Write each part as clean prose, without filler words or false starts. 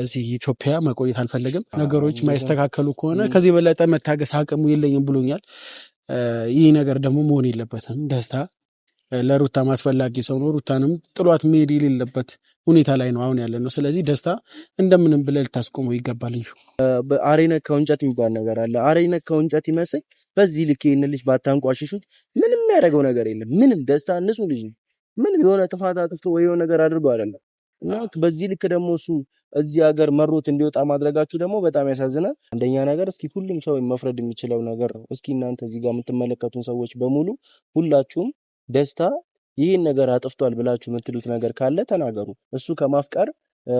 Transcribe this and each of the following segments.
እዚህ ኢትዮጵያ መቆየት አልፈልግም። ነገሮች ማይስተካከሉ ከሆነ ከዚህ በለጠ መታገስ አቅሙ የለኝም ብሎኛል። ይህ ነገር ደግሞ መሆን የለበትም። ደስታ ለሩታ ማስፈላጊ ሰው ነው። ሩታንም ጥሏት መሄድ የሌለበት ሁኔታ ላይ ነው አሁን ያለ ነው። ስለዚህ ደስታ እንደምንም ብለህ ልታስቆመው ይገባል። አሬነ ከእንጨት የሚባል ነገር አለ። አሬነ ከእንጨት ይመስል በዚህ ልክ ይሄን ልጅ ባታንቋሽሹት ምንም ያደረገው ነገር የለም። ምንም ደስታ ንጹህ ልጅ ነው። ምንም የሆነ ጥፋት አጥፍቶ ወይ የሆነ ነገር አድርጎ አይደለም። እና በዚህ ልክ ደግሞ እሱ እዚህ ሀገር መሮት እንዲወጣ ማድረጋችሁ ደግሞ በጣም ያሳዝናል። አንደኛ ነገር እስኪ ሁሉም ሰው መፍረድ የሚችለው ነገር ነው። እስኪ እናንተ እዚህ ጋር የምትመለከቱን ሰዎች በሙሉ ሁላችሁም ደስታ ይህን ነገር አጥፍቷል ብላችሁ የምትሉት ነገር ካለ ተናገሩ። እሱ ከማፍቀር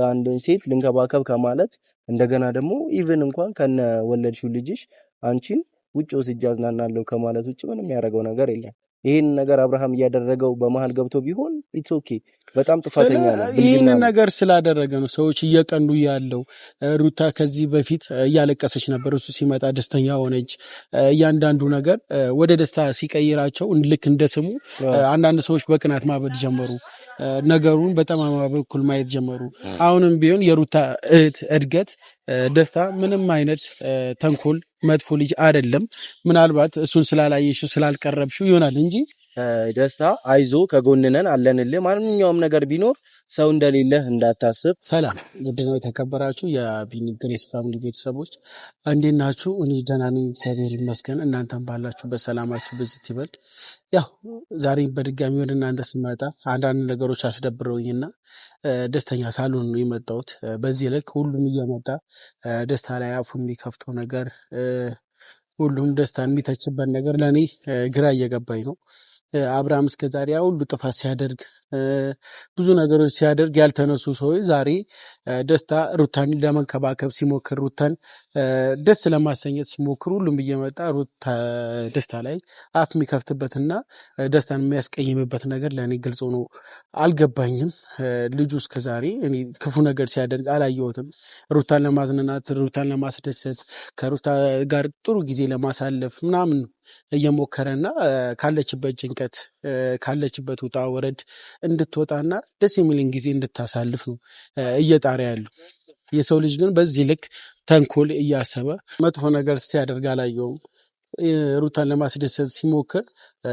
አንድን ሴት ልንከባከብ ከማለት እንደገና ደግሞ ኢቭን እንኳን ከነ ወለድሽው ልጅሽ አንቺን ውጭ ወስጄ አዝናናለሁ ከማለት ውጭ ምንም ያደረገው ነገር የለም። ይሄን ነገር አብርሃም እያደረገው በመሃል ገብቶ ቢሆን ኢትስ ኦኬ፣ በጣም ጥፋተኛ ነው። ይሄን ነገር ስላደረገ ነው ሰዎች እየቀኑ ያለው። ሩታ ከዚህ በፊት እያለቀሰች ነበር፣ እሱ ሲመጣ ደስተኛ ሆነች። እያንዳንዱ ነገር ወደ ደስታ ሲቀይራቸው ልክ እንደ ስሙ አንዳንድ ሰዎች በቅናት ማበድ ጀመሩ። ነገሩን በጠማማ በኩል ማየት ጀመሩ። አሁንም ቢሆን የሩታ እድገት ደስታ ምንም አይነት ተንኮል መጥፎ ልጅ አይደለም። ምናልባት እሱን ስላላየሽው ስላልቀረብሽው ይሆናል እንጂ ደስታ አይዞ ከጎንነን አለንልህ። ማንኛውም ነገር ቢኖር ሰው እንደሌለህ እንዳታስብ። ሰላም ውድና የተከበራችሁ የቢኒ ግሬስ ፋሚሊ ቤተሰቦች እንዴት ናችሁ? እኔ ደህና ነኝ፣ እግዚአብሔር ይመስገን። እናንተም ባላችሁበት ሰላማችሁ ብዝት ይበል። ያው ዛሬ በድጋሚ ወደ እናንተ ስመጣ አንዳንድ ነገሮች አስደብረውኝና ደስተኛ ሳልሆን ነው የመጣሁት። በዚህ ልክ ሁሉም እየመጣ ደስታ ላይ አፉ የሚከፍተው ነገር፣ ሁሉም ደስታን የሚተችበት ነገር ለእኔ ግራ እየገባኝ ነው። አብርሃም እስከዛሬ ሁሉ ጥፋት ሲያደርግ ብዙ ነገሮች ሲያደርግ ያልተነሱ ሰዎች ዛሬ ደስታ ሩታን ለመንከባከብ ሲሞክር፣ ሩታን ደስ ለማሰኘት ሲሞክር ሁሉም እየመጣ ሩታ ደስታ ላይ አፍ የሚከፍትበትና ደስታን የሚያስቀይምበት ነገር ለእኔ ግልጽ ሆኖ አልገባኝም። ልጁ እስከዛሬ እኔ ክፉ ነገር ሲያደርግ አላየሁትም። ሩታን ለማዝናናት፣ ሩታን ለማስደሰት፣ ከሩታ ጋር ጥሩ ጊዜ ለማሳለፍ ምናምን እየሞከረና ካለችበት ጭንቀት ካለችበት ውጣ ወረድ እንድትወጣና ደስ የሚልን ጊዜ እንድታሳልፍ ነው እየጣረ ያለው። የሰው ልጅ ግን በዚህ ልክ ተንኮል እያሰበ መጥፎ ነገር ሲያደርግ አላየውም። ሩታን ለማስደሰት ሲሞክር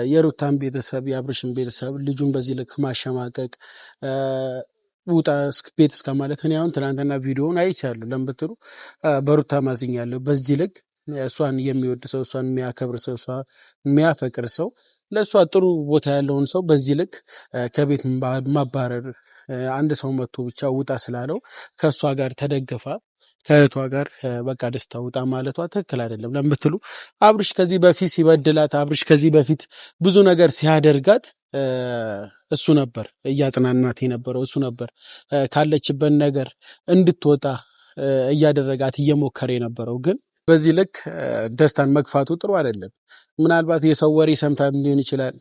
የሩታን ቤተሰብ የአብርሽን ቤተሰብ ልጁን በዚህ ልክ ማሸማቀቅ ውጣ ቤት እስከ ማለት እኔ አሁን ትናንትና ቪዲዮውን አይቻለሁ። ለምትሉ በሩታ ማዝኛለሁ። በዚህ ልክ እሷን የሚወድ ሰው፣ እሷን የሚያከብር ሰው፣ እሷ የሚያፈቅር ሰው፣ ለእሷ ጥሩ ቦታ ያለውን ሰው በዚህ ልክ ከቤት ማባረር፣ አንድ ሰው መጥቶ ብቻ ውጣ ስላለው ከእሷ ጋር ተደገፋ ከእህቷ ጋር በቃ ደስታ ውጣ ማለቷ ትክክል አይደለም። ለምትሉ አብርሽ ከዚህ በፊት ሲበድላት፣ አብርሽ ከዚህ በፊት ብዙ ነገር ሲያደርጋት እሱ ነበር እያጽናናት የነበረው። እሱ ነበር ካለችበት ነገር እንድትወጣ እያደረጋት እየሞከረ የነበረው። ግን በዚህ ልክ ደስታን መግፋቱ ጥሩ አይደለም። ምናልባት የሰው ወሬ ሰምታ ሊሆን ይችላል።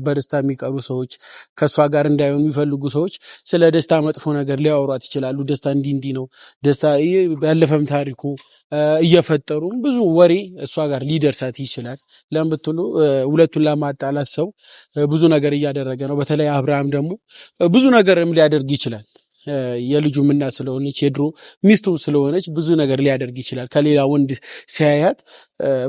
በደስታ የሚቀሩ ሰዎች፣ ከእሷ ጋር እንዳይሆኑ የሚፈልጉ ሰዎች ስለ ደስታ መጥፎ ነገር ሊያወሯት ይችላሉ። ደስታ እንዲህ ነው፣ ደስታ ያለፈም ታሪኩ እየፈጠሩ ብዙ ወሬ እሷ ጋር ሊደርሳት ይችላል። ለምትሉ ሁለቱን ለማጣላት ሰው ብዙ ነገር እያደረገ ነው። በተለይ አብርሃም ደግሞ ብዙ ነገርም ሊያደርግ ይችላል። የልጁ እናት ስለሆነች የድሮ ሚስቱ ስለሆነች ብዙ ነገር ሊያደርግ ይችላል። ከሌላ ወንድ ሲያያት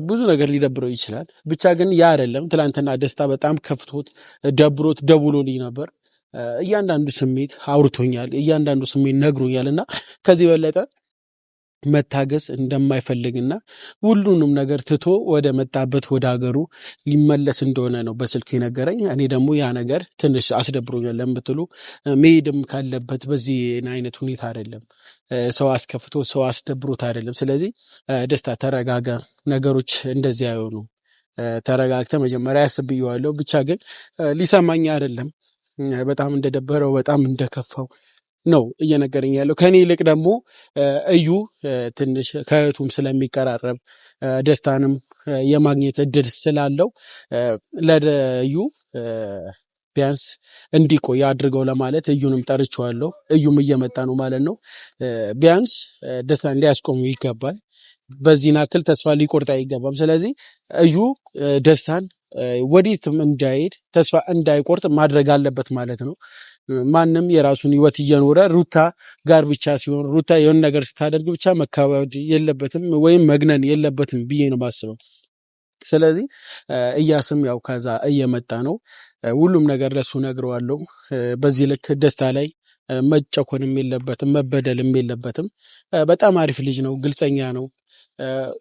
ብዙ ነገር ሊደብረው ይችላል። ብቻ ግን ያ አይደለም። ትላንትና ደስታ በጣም ከፍቶት ደብሮት ደውሎልኝ ነበር። እያንዳንዱ ስሜት አውርቶኛል፣ እያንዳንዱ ስሜት ነግሮኛል እና ከዚህ በለጠ መታገስ እንደማይፈልግና ሁሉንም ነገር ትቶ ወደ መጣበት ወደ ሀገሩ ሊመለስ እንደሆነ ነው በስልክ የነገረኝ። እኔ ደግሞ ያ ነገር ትንሽ አስደብሮኛል። ለምትሉ መሄድም ካለበት በዚህ አይነት ሁኔታ አይደለም። ሰው አስከፍቶ ሰው አስደብሮት አይደለም። ስለዚህ ደስታ ተረጋጋ፣ ነገሮች እንደዚህ አይሆኑ። ተረጋግተ መጀመሪያ ያስብየዋለሁ። ብቻ ግን ሊሰማኝ አይደለም። በጣም እንደደበረው በጣም እንደከፋው ነው እየነገረኝ ያለው። ከኔ ይልቅ ደግሞ እዩ ትንሽ ከእህቱም ስለሚቀራረብ ደስታንም የማግኘት እድል ስላለው ለዩ ቢያንስ እንዲቆይ አድርገው ለማለት እዩንም ጠርቼዋለሁ። እዩም እየመጣ ነው ማለት ነው። ቢያንስ ደስታን ሊያስቆሙ ይገባል። በዚህ ናክል ተስፋ ሊቆርጥ አይገባም። ስለዚህ እዩ ደስታን ወዴትም እንዳይሄድ ተስፋ እንዳይቆርጥ ማድረግ አለበት ማለት ነው። ማንም የራሱን ህይወት እየኖረ ሩታ ጋር ብቻ ሲሆን ሩታ የሆነ ነገር ስታደርግ ብቻ መካበድ የለበትም ወይም መግነን የለበትም ብዬ ነው የማስበው። ስለዚህ እያስም ያው ከዛ እየመጣ ነው። ሁሉም ነገር ለሱ ነግረዋለሁ። በዚህ ልክ ደስታ ላይ መጨኮንም የለበትም መበደልም የለበትም። በጣም አሪፍ ልጅ ነው፣ ግልጸኛ ነው።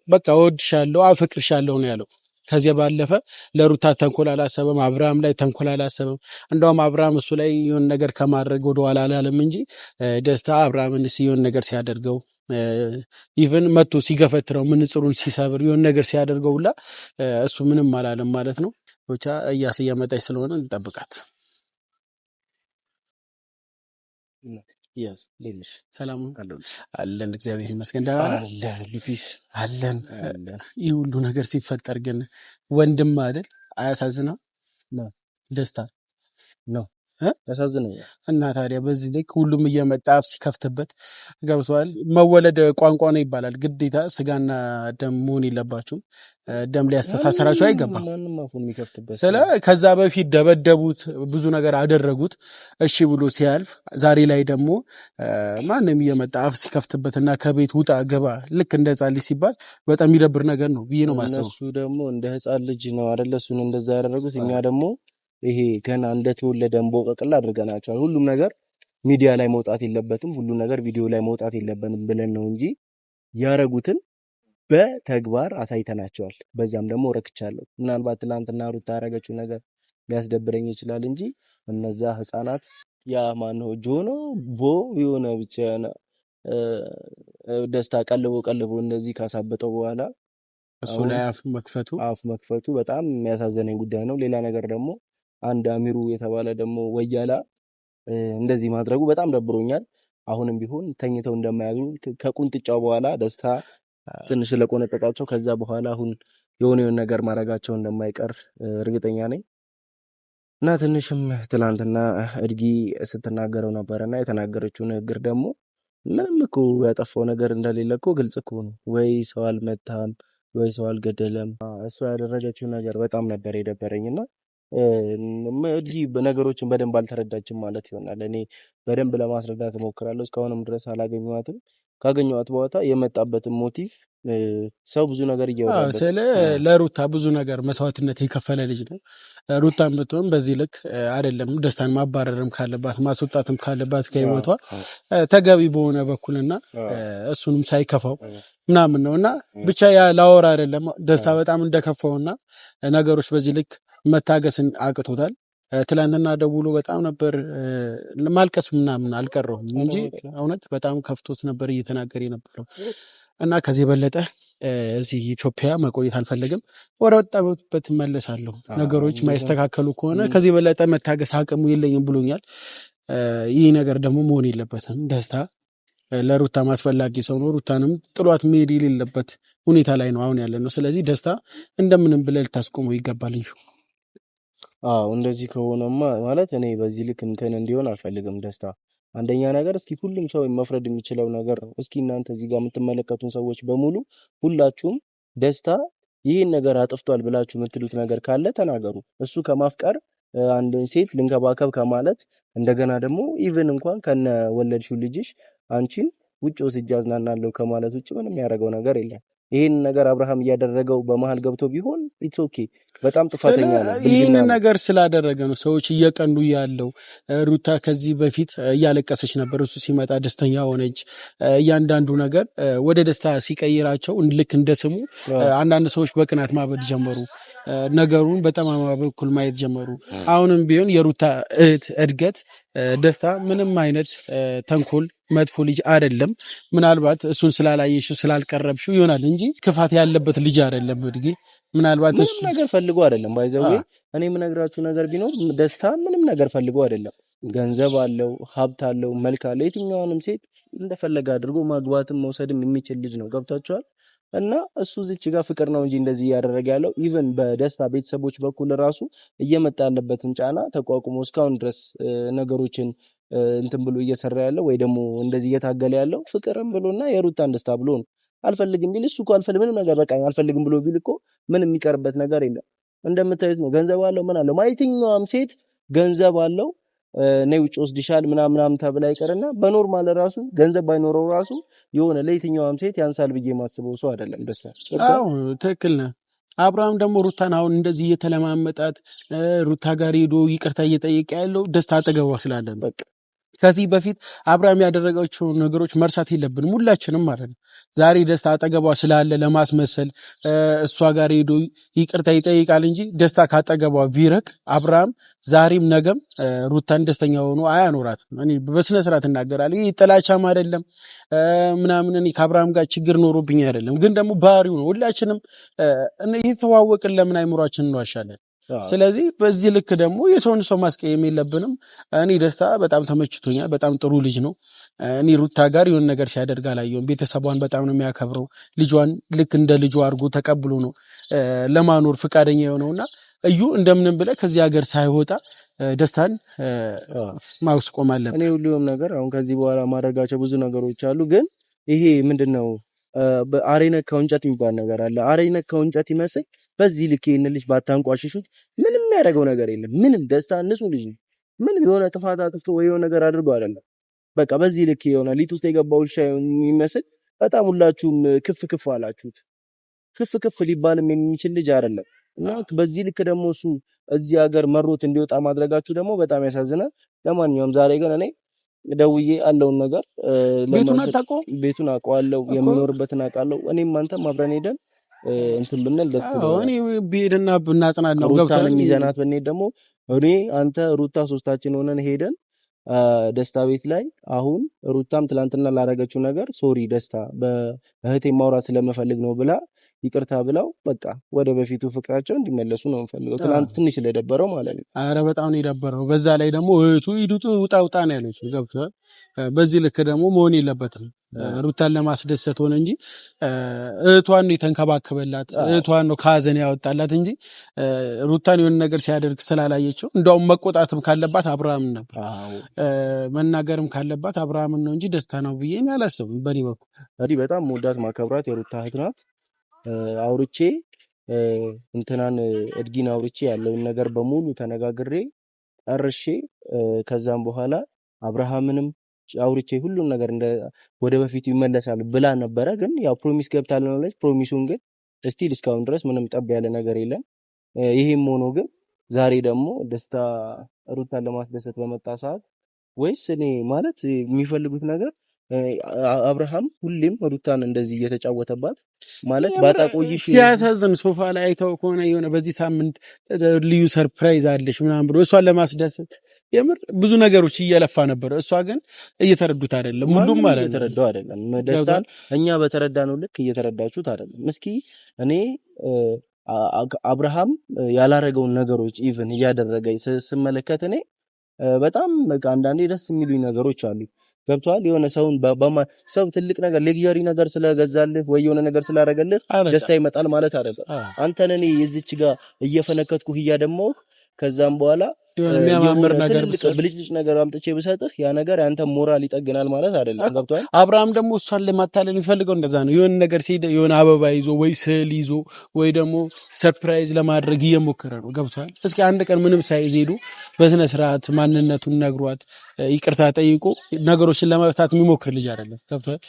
በቃ እወድሻለሁ፣ አፈቅርሻለሁ ነው ያለው። ከዚያ ባለፈ ለሩታ ተንኮል አላሰበም፣ አብርሃም ላይ ተንኮል አላሰበም። እንደውም አብርሃም እሱ ላይ የሆነ ነገር ከማድረግ ወደኋላ አላለም እንጂ ደስታ አብርሃምን የሆነ ነገር ሲያደርገው ኢቨን መቶ ሲገፈትረው ምንጽሩን ሲሰብር የሆነ ነገር ሲያደርገው ሁላ እሱ ምንም አላለም ማለት ነው። ብቻ እያስ እየመጣች ስለሆነ እንጠብቃት። ያስ ሌልሽ ሰላም አለው አለን፣ እግዚአብሔር ይመስገን ደህና ነን አለ ሉፒስ አለን። አለ ይህ ሁሉ ነገር ሲፈጠር ግን ወንድም አይደል አያሳዝነው? ነው ደስታ ነው እ? ያሳዝነኛል። እና ታዲያ በዚህ ልክ ሁሉም እየመጣ አፍ ሲከፍትበት ገብቷል። መወለድ ቋንቋ ነው ይባላል። ግዴታ ስጋና ደም መሆን የለባችሁም። ደም ሊያስተሳሰራችሁ አይገባም። ማንም አፉን የሚከፍትበት ስለ ከዛ በፊት ደበደቡት፣ ብዙ ነገር አደረጉት። እሺ ብሎ ሲያልፍ ዛሬ ላይ ደግሞ ማንም እየመጣ አፍ ሲከፍትበትና ከቤት ውጣ ገባ ልክ እንደ ሕፃን ልጅ ሲባል በጣም የሚደብር ነገር ነው ብዬ ነው ማሰቡ። እነሱ ደግሞ እንደ ህፃን ልጅ ነው አይደለ እሱን እንደዛ ያደረጉት። እኛ ደግሞ ይሄ ገና እንደተወለደ እንቦቀቅላ አድርገናቸዋል። ሁሉም ነገር ሚዲያ ላይ መውጣት የለበትም፣ ሁሉም ነገር ቪዲዮ ላይ መውጣት የለበትም ብለን ነው እንጂ ያረጉትን በተግባር አሳይተናቸዋል። በዛም ደግሞ ረክቻለሁ። ምናልባት ትናንትና ሩታ ያደረገችው ነገር ሊያስደብረኝ ይችላል እንጂ እነዛ ህፃናት ያ ማነው ጆኖ ቦ የሆነ ብቻ የሆነ ደስታ ቀልቦ እንደዚህ ካሳበጠው በኋላ እሱ አሁን ላይ አፍ መክፈቱ በጣም የሚያሳዝነኝ ጉዳይ ነው። ሌላ ነገር ደግሞ አንድ አሚሩ የተባለ ደግሞ ወያላ እንደዚህ ማድረጉ በጣም ደብሮኛል። አሁንም ቢሆን ተኝተው እንደማያገኙ ከቁንጥጫው በኋላ ደስታ ትንሽ ስለቆነጠጣቸው ከዛ በኋላ አሁን የሆነ ነገር ማድረጋቸው እንደማይቀር እርግጠኛ ነኝ። እና ትንሽም ትላንትና እድጊ ስትናገረው ነበርና የተናገረችው ንግግር ደግሞ ምንም እኮ ያጠፋው ነገር እንደሌለ እኮ ግልጽ እኮ ነው። ወይ ሰው አልመታም ወይ ሰው አልገደለም። እሷ ያደረገችው ነገር በጣም ነበር የደበረኝና እድጊ ነገሮችን በደንብ አልተረዳችም ማለት ይሆናል። እኔ በደንብ ለማስረዳት እሞክራለሁ። እስካሁንም ድረስ አላገኘኋትም። ካገኘኋት በኋላ የመጣበትን ሞቲቭ ሰው ብዙ ነገር እያወራበት ስለ ለሩታ ብዙ ነገር መስዋዕትነት የከፈለ ልጅ ነው። ሩታን ብትሆን በዚህ ልክ አይደለም ደስታን ማባረርም ካለባት ማስወጣትም ካለባት ከህይወቷ ተገቢ በሆነ በኩልና እሱንም ሳይከፋው ምናምን ነውና ብቻ ያ ላወራ አይደለም ደስታ በጣም እንደከፋውና ነገሮች በዚህ ልክ መታገስን አቅቶታል። ትላንትና ደውሎ በጣም ነበር ማልቀስ ምናምን አልቀረውም እንጂ እውነት በጣም ከፍቶት ነበር እየተናገረ የነበረው እና ከዚህ የበለጠ እዚህ ኢትዮጵያ መቆየት አልፈለግም። ወደ ወጣበት መለሳለሁ። ነገሮች ማይስተካከሉ ከሆነ ከዚህ የበለጠ መታገስ አቅሙ የለኝም ብሎኛል። ይህ ነገር ደግሞ መሆን የለበትም። ደስታ ለሩታ ማስፈላጊ ሰው ነው። ሩታንም ጥሏት መሄድ የሌለበት ሁኔታ ላይ ነው አሁን ያለ ነው። ስለዚህ ደስታ እንደምንም ብለህ ልታስቆመው ይገባል። እንደዚህ ከሆነማ ማለት እኔ በዚህ ልክ እንትን እንዲሆን አልፈልግም። ደስታ አንደኛ ነገር እስኪ ሁሉም ሰው መፍረድ የሚችለው ነገር ነው። እስኪ እናንተ እዚህ ጋር የምትመለከቱን ሰዎች በሙሉ ሁላችሁም ደስታ ይህን ነገር አጥፍቷል ብላችሁ የምትሉት ነገር ካለ ተናገሩ። እሱ ከማፍቀር አንድን ሴት ልንከባከብ ከማለት እንደገና ደግሞ ኢቭን እንኳን ከነ ወለድሽው ልጅሽ አንቺን ውጭ ወስጄ አዝናናለሁ ከማለት ውጭ ምንም ያደረገው ነገር የለም። ይህን ነገር አብርሃም እያደረገው በመሀል ገብቶ ቢሆን ኢትስ ኦኬ፣ በጣም ጥፋተኛ ነው። ይህን ነገር ስላደረገ ነው ሰዎች እየቀንዱ ያለው። ሩታ ከዚህ በፊት እያለቀሰች ነበር፣ እሱ ሲመጣ ደስተኛ ሆነች። እያንዳንዱ ነገር ወደ ደስታ ሲቀይራቸው ልክ እንደ ስሙ አንዳንድ ሰዎች በቅናት ማበድ ጀመሩ። ነገሩን በጠማማ በኩል ማየት ጀመሩ። አሁንም ቢሆን የሩታ እድገት ደስታ ምንም አይነት ተንኮል መጥፎ ልጅ አይደለም። ምናልባት እሱን ስላላየሽው ስላልቀረብሽው ይሆናል እንጂ ክፋት ያለበት ልጅ አይደለም። እድጌ ምናልባት እሱ ምንም ነገር ፈልጎ አይደለም። ባይዘው እኔ የምነግራችሁ ነገር ቢኖር ደስታ ምንም ነገር ፈልጎ አይደለም። ገንዘብ አለው፣ ሀብት አለው፣ መልክ አለው። የትኛውንም ሴት እንደፈለገ አድርጎ ማግባትም መውሰድም የሚችል ልጅ ነው። ገብቷችኋል? እና እሱ እዚች ጋር ፍቅር ነው እንጂ እንደዚህ እያደረገ ያለው ኢቭን በደስታ ቤተሰቦች በኩል ራሱ እየመጣ ያለበትን ጫና ተቋቁሞ እስካሁን ድረስ ነገሮችን እንትን ብሎ እየሰራ ያለው ወይ ደግሞ እንደዚህ እየታገለ ያለው ፍቅርም ብሎና የሩታን ደስታ ብሎ ነው። አልፈልግም ቢል እሱ እኮ ምንም ነገር በቃ አልፈልግም ብሎ ቢል እኮ ምንም የሚቀርበት ነገር የለም። እንደምታዩት ነው። ገንዘብ አለው ምን አለው። ማየትኛውም ሴት ገንዘብ አለው ነይ ውጭ ወስድሻል ምናምን ተብላ ይቀርና በኖርማል ራሱ ገንዘብ ባይኖረው ራሱ የሆነ ለየትኛውም ሴት ያንሳል ብዬ ማስበው ሰው አይደለም ደስታ። አዎ ትክክል ነህ። አብርሃም ደግሞ ሩታን አሁን እንደዚህ እየተለማመጣት ሩታ ጋር ሄዶ ይቅርታ እየጠየቀ ያለው ደስታ አጠገቧ ስላለ ነው። በቃ ከዚህ በፊት አብርሃም ያደረጋቸው ነገሮች መርሳት የለብንም ሁላችንም ማለት ነው። ዛሬ ደስታ አጠገቧ ስላለ ለማስመሰል እሷ ጋር ሄዶ ይቅርታ ይጠይቃል እንጂ ደስታ ካጠገቧ ቢርቅ አብርሃም ዛሬም ነገም ሩታን ደስተኛ ሆኖ አያኖራትም። እኔ በስነ ስርዓት እናገራለሁ። ይህ ጥላቻም አይደለም ምናምን እኔ ከአብርሃም ጋር ችግር ኖሮብኝ አይደለም፣ ግን ደግሞ ባህሪው ነው። ሁላችንም እየተዋወቅን ለምን አይምሯችን እንዋሻለን? ስለዚህ በዚህ ልክ ደግሞ የሰውን ሰው ማስቀየም የለብንም። እኔ ደስታ በጣም ተመችቶኛል። በጣም ጥሩ ልጅ ነው። እኔ ሩታ ጋር የሆነ ነገር ሲያደርግ አላየሁም። ቤተሰቧን በጣም ነው የሚያከብረው። ልጇን ልክ እንደ ልጁ አድርጎ ተቀብሎ ነው ለማኖር ፈቃደኛ የሆነውና እዩ እንደምንም ብለህ ከዚህ ሀገር ሳይወጣ ደስታን ማስቆም አለብን። እኔ ሁሉም ነገር አሁን ከዚህ በኋላ ማድረጋቸው ብዙ ነገሮች አሉ። ግን ይሄ ምንድነው አሬ ነካው እንጨት የሚባል ነገር አለ። አሬ ነካው እንጨት ይመስል በዚህ ልክ ይሄን ልጅ ባታንቋሽሹት ምንም ያደረገው ነገር የለም። ምንም ደስታ ንጹህ ልጅ ነው። ምንም የሆነ ጥፋት አጥፍቶ ወይ የሆነ ነገር አድርጎ አይደለም። በቃ በዚህ ልክ የሆነ ሊጥ ውስጥ የገባው ውሻ የሚመስል በጣም ሁላችሁም ክፍ ክፍ አላችሁት። ክፍ ክፍ ሊባልም የሚችል ልጅ አይደለም እና በዚህ ልክ ደግሞ እሱ እዚህ ሀገር መሮት እንዲወጣ ማድረጋችሁ ደግሞ በጣም ያሳዝናል። ለማንኛውም ዛሬ ግን እኔ ደውዬ ያለውን ነገር ቤቱን አታውቀውም? ቤቱን አውቀዋለሁ፣ የሚኖርበትን አውቃለሁ። እኔም አንተም አብረን ሄደን እንትን ብንል ደስ ይላል። እኔ ብሄድና ብናጽናናው ሩታን የሚዘናት ብንሄድ ደግሞ እኔ አንተ ሩታ ሶስታችን ሆነን ሄደን ደስታ ቤት ላይ አሁን ሩታም ትላንትና ላደረገችው ነገር ሶሪ ደስታ በእህቴ ማውራት ስለምፈልግ ነው ብላ ይቅርታ ብላው በቃ ወደ በፊቱ ፍቅራቸው እንዲመለሱ ነው የምፈልገው። ትላንት ትንሽ ስለደበረው ማለት ነው። አረ በጣም ነው የደበረው። በዛ ላይ ደግሞ እህቱ ይዱጡ ውጣ ነው ያለችው። ገብቶሃል? በዚህ ልክ ደግሞ መሆን የለበትም። ሩታን ለማስደሰት ሆነ እንጂ እህቷን ነው የተንከባከበላት፣ እህቷን ነው ከሀዘን ያወጣላት እንጂ ሩታን የሆነ ነገር ሲያደርግ ስላላየችው እንደውም መቆጣትም ካለባት አብርሃምን ነበር፣ መናገርም ካለባት አብርሃምን ነው እንጂ ደስታ ነው ብዬ እኔ አላስብም። በእኔ በኩል እንግዲህ በጣም መውዳት ማከብራት የሩታ እህት ናት። አውርቼ እንትናን እድጊን አውርቼ ያለውን ነገር በሙሉ ተነጋግሬ ጨርሼ ከዛም በኋላ አብርሃምንም አውርቼ ሁሉን ነገር እንደ ወደ በፊቱ ይመለሳል ብላ ነበረ። ግን ያው ፕሮሚስ ገብታለች። ፕሮሚሱን ግን ስቲል እስካሁን ድረስ ምንም ጠብ ያለ ነገር የለም። ይሄም ሆኖ ግን ዛሬ ደግሞ ደስታ ሩታን ለማስደሰት በመጣ ሰዓት ወይስ እኔ ማለት የሚፈልጉት ነገር አብርሃም ሁሌም ሩታን እንደዚህ እየተጫወተባት ማለት ባጣቆይሽ ሲያሳዝን ሶፋ ላይ አይተው ከሆነ የሆነ በዚህ ሳምንት ልዩ ሰርፕራይዝ አለሽ ምናምን ብሎ እሷን ለማስደሰት የምር ብዙ ነገሮች እየለፋ ነበር። እሷ ግን እየተረዱት አይደለም። ሁሉም ማለት እየተረዳው አይደለም። ደስታን እኛ በተረዳነው ልክ እየተረዳችሁት አይደለም። እስኪ እኔ አብርሃም ያላረገውን ነገሮች ኢቭን እያደረገ ስመለከት እኔ በጣም በቃ አንዳንዴ ደስ የሚሉኝ ነገሮች አሉ። ገብቷል? የሆነ ሰውን ሰው ትልቅ ነገር ሌግዠሪ ነገር ስለገዛልህ ወይ የሆነ ነገር ስላደረገልህ ደስታ ይመጣል ማለት አይደለም። አንተን እኔ እዚች ጋር እየፈነከትኩህ እያደማሁ ከዛም በኋላ የሚያማምር ነገር ብልጭልጭ ነገር አምጥቼ ብሰጥህ ያ ነገር ያንተ ሞራል ይጠግናል ማለት አይደለም። ገብቷል? አብርሃም ደግሞ እሷን ለማታለል የሚፈልገው እንደዛ ነው። የሆነ ነገር ሲሄድ የሆነ አበባ ይዞ ወይ ስዕል ይዞ ወይ ደግሞ ሰርፕራይዝ ለማድረግ እየሞከረ ነው። ገብቷል? እስኪ አንድ ቀን ምንም ሳይዝ ሄዱ በስነ ስርዓት ማንነቱን ነግሯት ይቅርታ ጠይቆ ነገሮችን ለመፍታት የሚሞክር ልጅ አይደለም። ገብቷል?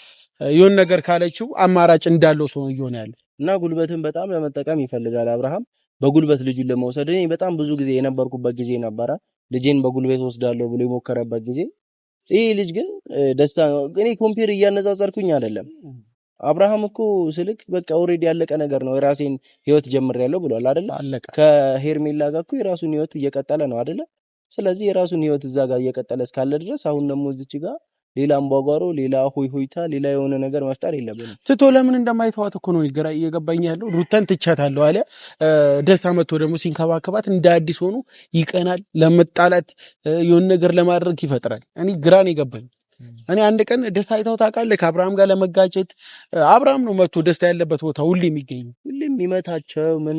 የሆነ ነገር ካለችው አማራጭ እንዳለው ሰው እየሆነ ያለ እና ጉልበትን በጣም ለመጠቀም ይፈልጋል አብርሃም። በጉልበት ልጁን ለመውሰድ እኔ በጣም ብዙ ጊዜ የነበርኩበት ጊዜ ነበረ። ልጄን በጉልበት ወስዳለሁ ብሎ የሞከረበት ጊዜ። ይሄ ልጅ ግን ደስታ እኔ ኮምፔር እያነጻጸርኩኝ አይደለም። አብርሃም እኮ ስልክ በቃ ኦሬዲ ያለቀ ነገር ነው። የራሴን ህይወት ጀምሬያለሁ ብሏል አይደለ? ከሄርሜላ ጋር እኮ የራሱን ህይወት እየቀጠለ ነው አይደለ? ስለዚህ የራሱን ህይወት እዛ ጋር እየቀጠለ እስካለ ድረስ አሁን ደግሞ እዚች ጋር ሌላ አምባጓሮ፣ ሌላ ሆይታ፣ ሌላ የሆነ ነገር መፍጠር የለብንም። ትቶ ለምን እንደማይተዋት እኮ ነው እየገባኝ ያለው። ሩታን ትቻታለሁ አለ። ደስታ መጥቶ ደግሞ ሲንከባከባት እንደ አዲስ ሆኖ ይቀናል። ለመጣላት የሆነ ነገር ለማድረግ ይፈጥራል። እኔ ግራን የገባኝ እኔ አንድ ቀን ደስታ አይተው ታውቃለህ? ከአብርሃም ጋር ለመጋጨት አብርሃም ነው መጥቶ ደስታ ያለበት ቦታ ሁሌ የሚገኘው ሁሌ የሚመታቸው ምን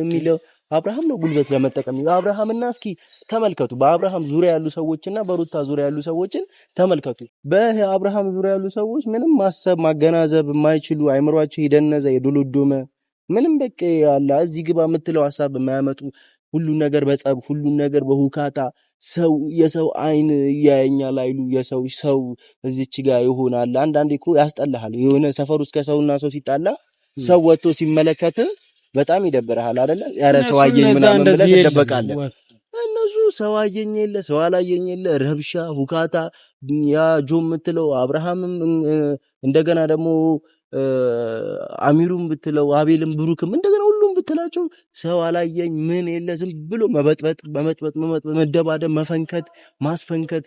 የሚለው አብርሃም ነው። ጉልበት ለመጠቀም አብርሃምና እስኪ ተመልከቱ። በአብርሃም ዙሪያ ያሉ ሰዎችና በሩታ ዙሪያ ያሉ ሰዎችን ተመልከቱ። በአብርሃም ዙሪያ ያሉ ሰዎች ምንም ማሰብ ማገናዘብ የማይችሉ አይምሯቸው የደነዘ የዶሎዶመ ምንም በቃ ያለ እዚህ ግባ የምትለው ሐሳብ የማያመጡ ሁሉን ነገር በጸብ ሁሉን ነገር በሁካታ ሰው የሰው አይን ያየኛል አይሉ ሰው እዚች ጋር ይሆናል። አንዳንዴ እኮ ያስጠላሃል። የሆነ ሰፈር ውስጥ ከሰውና ሰው ሲጣላ ሰው ወጥቶ ሲመለከት በጣም ይደብርሃል አይደለ? ያረ ሰው አየኝ ምናምን ብለህ ትደበቃለህ። እነሱ ሰው አየኝ የለ ሰው አላየኝ የለ ረብሻ ሁካታ ያ ጆ የምትለው አብርሃምም እንደገና ደግሞ አሚሩም ብትለው አቤልም ብሩክም እንደገና ሁሉም ብትላቸው ሰው አላየኝ ምን የለ ዝም ብሎ መበጥበጥ መደባደብ መፈንከት ማስፈንከት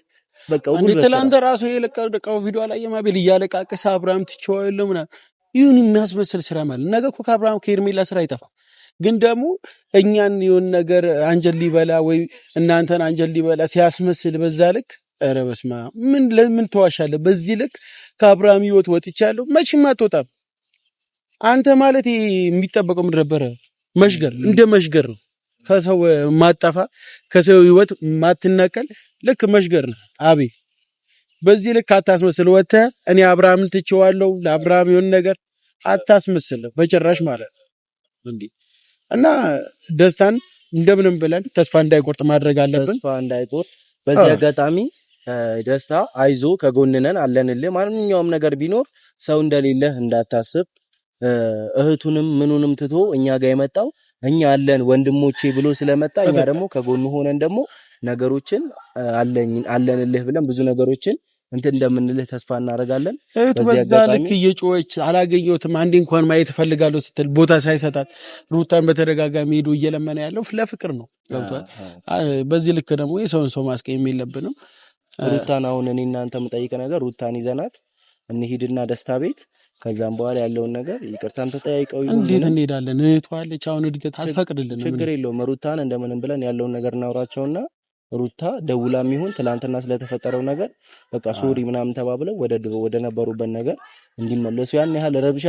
በቃ ሁሉ እንዴ ትላንት ራሱ የለቀቀው ቪዲዮ ላይ አቤል እያለቃቀሰ አብርሃም ትቼዋለሁ ምናምን ይሁን የሚያስመስል ስራ ማለት ነገ እኮ ከአብርሃም ከኤርሜላ ስራ አይጠፋም። ግን ደግሞ እኛን የሆነ ነገር አንጀል ሊበላ ወይ እናንተን አንጀል ሊበላ ሲያስመስል በዛ ልክ ኧረ በስመ አብ ለምን ተዋሻለህ? በዚህ ልክ ከአብርሃም ህይወት ወጥቻለሁ መቼም አትወጣም። አንተ ማለት የሚጠበቀው ምን ነበረ? መሽገር እንደ መሽገር ነው። ከሰው ማጣፋ ከሰው ህይወት ማትነቀል ልክ መሽገር ነው አቤል። በዚህ ልክ አታስመስል። ወጥተህ እኔ አብርሃምን ትቼዋለሁ ለአብርሃም የሆነ ነገር አታስመስል በጭራሽ ማለት ነው እንዴ። እና ደስታን እንደምንም ብለን ተስፋ እንዳይቆርጥ ማድረግ አለብን። ተስፋ እንዳይቆርጥ በዚህ አጋጣሚ ደስታ አይዞ ከጎንነን አለንልህ። ማንኛውም ነገር ቢኖር ሰው እንደሌለህ እንዳታስብ። እህቱንም ምኑንም ትቶ እኛ ጋር የመጣው እኛ አለን ወንድሞቼ ብሎ ስለመጣ እኛ ደግሞ ከጎኑ ሆነን ደግሞ ነገሮችን አለንልህ ብለን ብዙ ነገሮችን እንትን እንደምንልህ ተስፋ እናደርጋለን። በዛ ልክ እየጮች አላገኘሁትም አንዴ እንኳን ማየት ፈልጋለሁ ስትል ቦታ ሳይሰጣት ሩታን በተደጋጋሚ ሄዶ እየለመነ ያለው ለፍቅር ነው። ገብቷል። በዚህ ልክ ደግሞ የሰውን ሰው ማስቀየም የለብንም። ሩታን አሁን እኔ እናንተ የምጠይቅ ነገር ሩታን ይዘናት እንሂድና ደስታ ቤት ከዛም በኋላ ያለውን ነገር ይቅርታን ተጠያይቀው እንዴት እንሄዳለን? እህቷ አለች አሁን እድገት አትፈቅድልንም። ችግር የለውም። ሩታን እንደምንም ብለን ያለውን ነገር እናውራቸውና ሩታ ደውላም ይሁን ትላንትና ስለተፈጠረው ነገር በቃ ሶሪ ምናምን ተባብለው ወደ ነበሩበት ነገር እንዲመለሱ ያን ያህል ረብሻ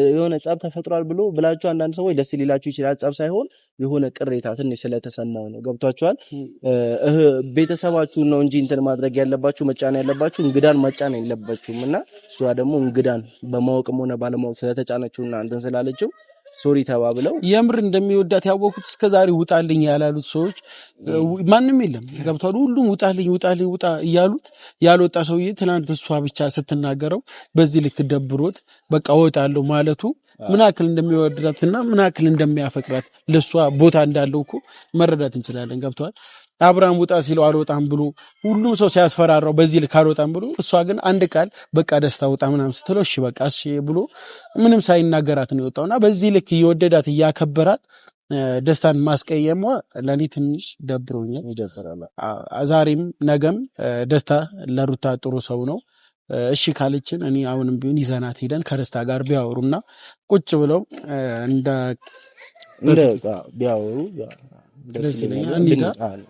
የሆነ ጸብ ተፈጥሯል ብላችሁ አንዳንድ ሰዎች ደስ ሊላችሁ ይችላል። ጸብ ሳይሆን የሆነ ቅሬታ ትንሽ ስለተሰማው ነው። ገብቷችኋል? ቤተሰባችሁን ነው እንጂ እንትን ማድረግ ያለባችሁ መጫን ያለባችሁ እንግዳን መጫን የለባችሁም። እና እሷ ደግሞ እንግዳን በማወቅም ሆነ ባለማወቅ ስለተጫነችውና እንትን ስላለችው ሶሪ ተባብለው የምር እንደሚወዳት ያወቁት እስከዛሬ ውጣልኝ ያላሉት ሰዎች ማንም የለም። ገብቷል። ሁሉም ውጣልኝ ውጣ እያሉት ያልወጣ ሰውዬ ትናንት እሷ ብቻ ስትናገረው በዚህ ልክ ደብሮት በቃ እወጣለሁ ማለቱ ምን ያክል እንደሚወዳትና ምን ያክል እንደሚያፈቅራት ለሷ ቦታ እንዳለው እኮ መረዳት እንችላለን። ገብቷል። አብርሃም ውጣ ሲለው አልወጣም ብሎ ሁሉም ሰው ሲያስፈራራው በዚህ ልክ አልወጣም ብሎ እሷ ግን አንድ ቃል በቃ ደስታ ውጣ ምናምን ስትለው እሺ በቃ እሺ ብሎ ምንም ሳይናገራት ነው የወጣውና በዚህ ልክ እየወደዳት እያከበራት ደስታን ማስቀየሟ ለኔ ትንሽ ደብሮኛል። ይደብራል። ዛሬም ነገም ደስታ ለሩታ ጥሩ ሰው ነው። እሺ ካለችን እኔ አሁንም ቢሆን ይዘናት ሄደን ከደስታ ጋር ቢያወሩና ቁጭ ብለው እንደ ቢያወሩ ደስ ይለኛል።